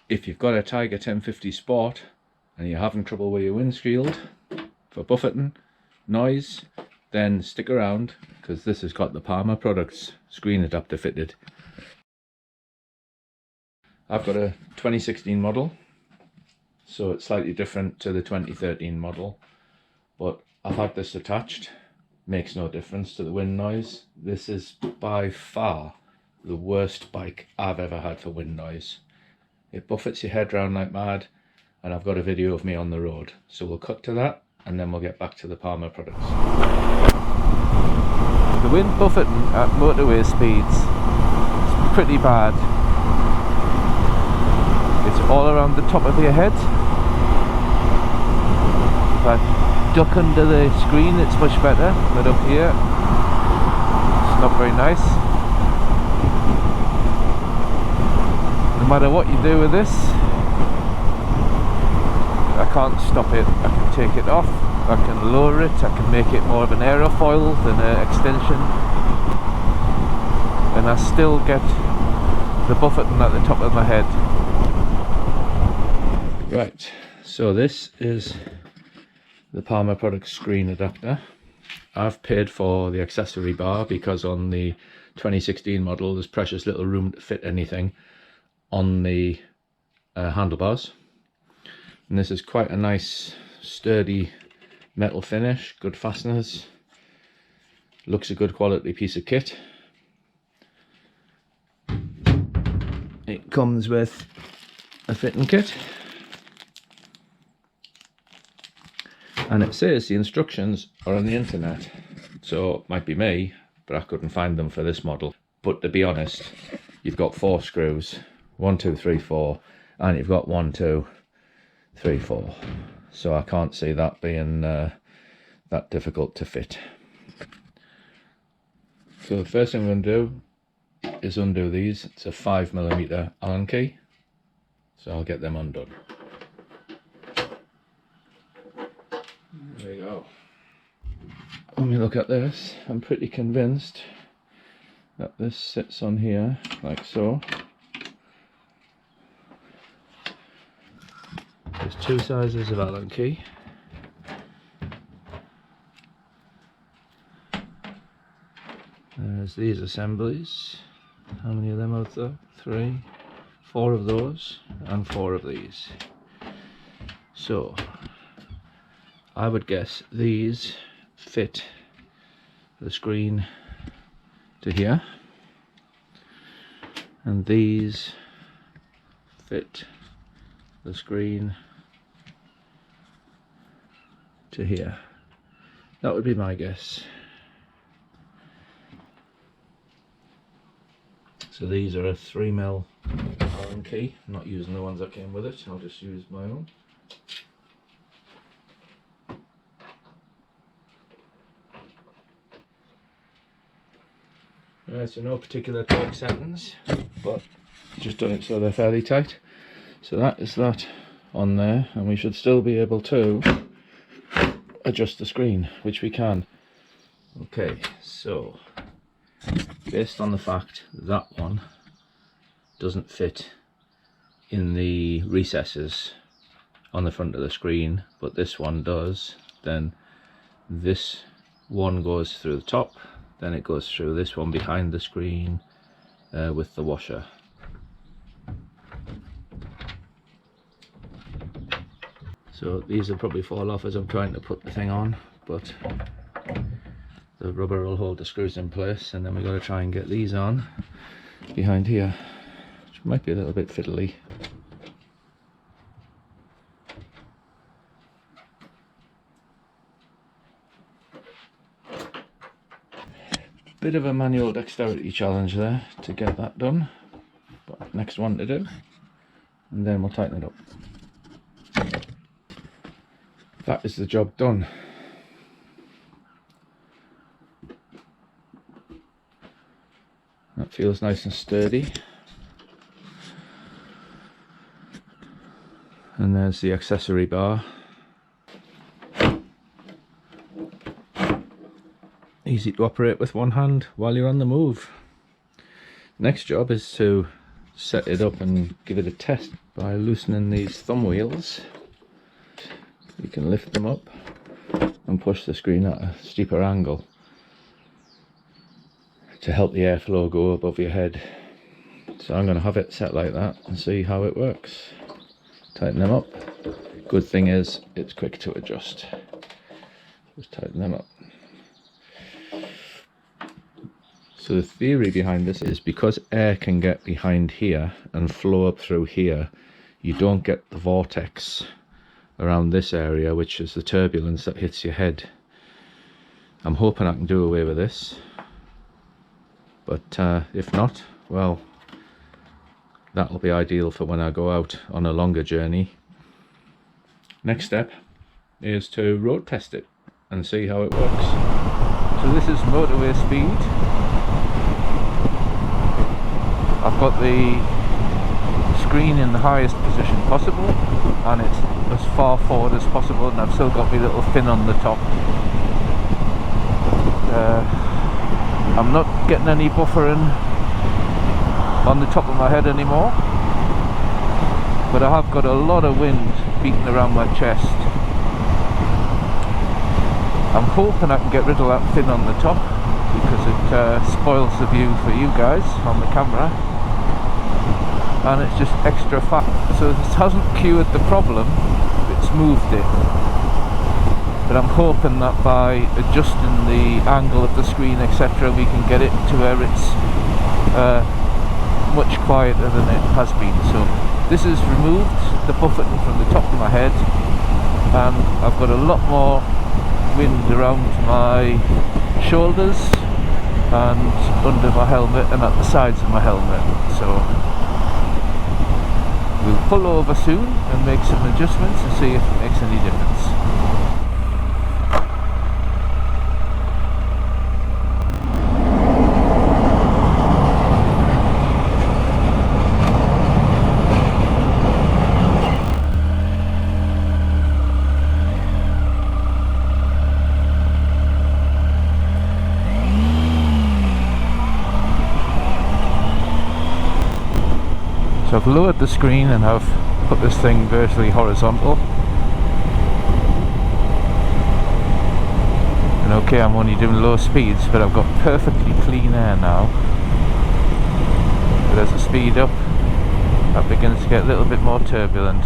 if you've got a Tiger 1050 Sport and you're having trouble with your windshield for buffeting, noise, then stick around, because this has got the Palmer Products screen adapter fitted. I've got a 2016 model, so it's slightly different to the 2013 model, but I've had this attached. Makes no difference to the wind noise. This is by far the worst bike I've ever had for wind noise. It buffets your head round like mad, and I've got a video of me on the road, so we'll cut to that and then we'll get back to the Palmer Products. The wind buffeting at motorway speeds is pretty bad. It's all around the top of your head. If I duck under the screen it's much better, but up here it's not very nice. No matter what you do with this, I can't stop it. I can take it off, I can lower it, I can make it more of an aerofoil than an extension, and I still get the buffeting at the top of my head. Right, so this is the Palmer Products screen adapter. I've paid for the accessory bar because on the 2016 model there's precious little room to fit anything on the handlebars, and this is quite a nice sturdy metal finish, good fasteners, looks a good quality piece of kit. It comes with a fitting kit, and it says the instructions are on the internet, so it might be me, but I couldn't find them for this model. But to be honest, you've got 4 screws, 1, 2, 3, 4, and you've got 1, 2, 3, 4, so I can't see that being that difficult to fit. So the first thing I'm going to do is undo these. It's a 5mm Allen key, so I'll get them undone. There you go. When we look at this, I'm pretty convinced that this sits on here like so. There's 2 sizes of Allen key. There's these assemblies. How many of them are there? 3, 4 of those, and 4 of these. So I would guess these fit the screen to here, and these fit the screen to here. That would be my guess. So these are a 3mm Allen key. I'm not using the ones that came with it, I'll just use my own. Right, so no particular torque settings, but just done it so they're fairly tight. So that is that on there, and we should still be able to adjust the screen, which we can. Okay, so based on the fact that one doesn't fit in the recesses on the front of the screen, but this one does, then this one goes through the top, then it goes through this one behind the screen with the washer. So these will probably fall off as I'm trying to put the thing on, but the rubber will hold the screws in place, and then we've got to try and get these on behind here, which might be a little bit fiddly. Bit of a manual dexterity challenge there to get that done, but next one to do, and then we'll tighten it up. That is the job done. That feels nice and sturdy. And there's the accessory bar. Easy to operate with one hand while you're on the move. Next job is to set it up and give it a test by loosening these thumb wheels. You can lift them up and push the screen at a steeper angle to help the airflow go above your head. So I'm going to have it set like that and see how it works. Tighten them up. Good thing is it's quick to adjust. Just tighten them up. So the theory behind this is because air can get behind here and flow up through here, you don't get the vortex around this area, which is the turbulence that hits your head. I'm hoping I can do away with this, but if not, well, that'll be ideal for when I go out on a longer journey. Next step is to road test it and see how it works. So this is motorway speed. I've got the screen in the highest position possible and it's as far forward as possible, and I've still got my little fin on the top. I'm not getting any buffering on the top of my head anymore, but I have got a lot of wind beating around my chest. I'm hoping I can get rid of that fin on the top because it spoils the view for you guys on the camera, and it's just extra fat. So this hasn't cured the problem, it's moved it. But I'm hoping that by adjusting the angle of the screen, etc., we can get it to where it's much quieter than it has been. So this has removed the buffeting from the top of my head, and I've got a lot more wind around my shoulders and under my helmet and at the sides of my helmet. So we'll pull over soon and make some adjustments and see if it makes any difference. So I've lowered the screen and I've put this thing virtually horizontal. And okay, I'm only doing low speeds, but I've got perfectly clean air now. But as I speed up, that begins to get a little bit more turbulent.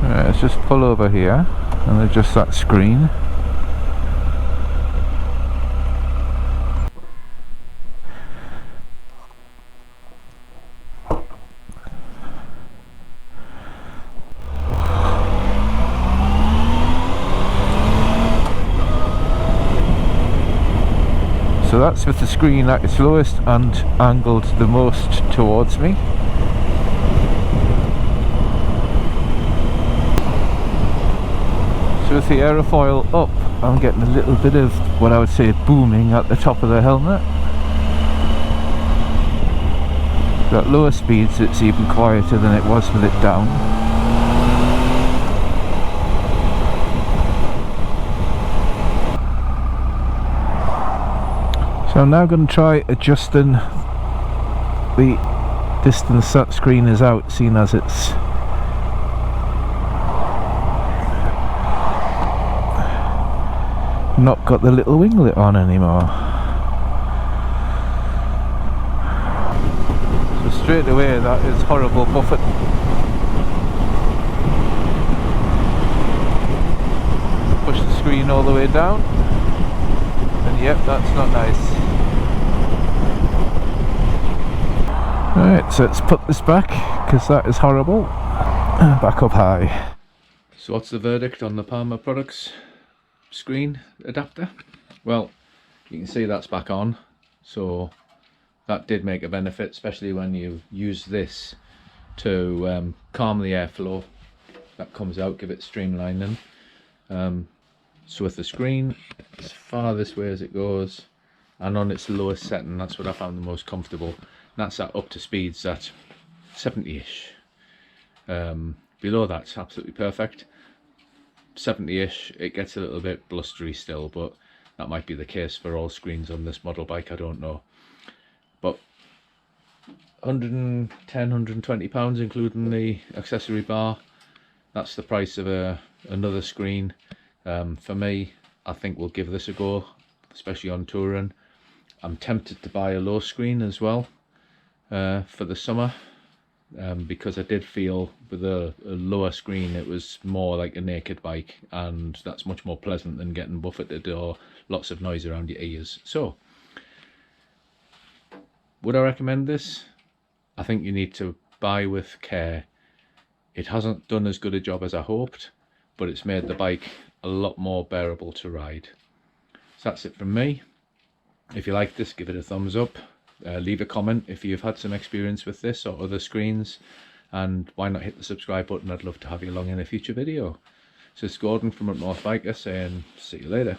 Alright, let's just pull over here and adjust that screen. So that's with the screen at its lowest and angled the most towards me. So with the aerofoil up, I'm getting a little bit of what I would say booming at the top of the helmet. But at lower speeds it's even quieter than it was with it down. So I'm now going to try adjusting the distance that screen is out, seeing as it's not got the little winglet on anymore. So straight away that is horrible buffet. Push the screen all the way down, and yep, that's not nice. Alright, so let's put this back, because that is horrible. Back up high. So what's the verdict on the Palmer Products screen adapter? Well, you can see that's back on, so that did make a benefit, especially when you use this to calm the airflow that comes out, give it streamlining. So with the screen as far this way as it goes, and on its lowest setting, that's what I found the most comfortable. That's at up to speeds at 70-ish. Below that's absolutely perfect. 70-ish, it gets a little bit blustery still, but that might be the case for all screens on this model bike, I don't know. But £110, £120 including the accessory bar. That's the price of another screen. For me, I think we'll give this a go, especially on touring. I'm tempted to buy a low screen as well for the summer, because I did feel with a lower screen it was more like a naked bike, and that's much more pleasant than getting buffeted or lots of noise around your ears. So, would I recommend this? I think you need to buy with care. It hasn't done as good a job as I hoped, but it's made the bike a lot more bearable to ride. So that's it from me. If you like this, give it a thumbs up. Leave a comment if you've had some experience with this or other screens, and why not hit the subscribe button? I'd love to have you along in a future video. So it's Gordon from Up North Biker saying see you later.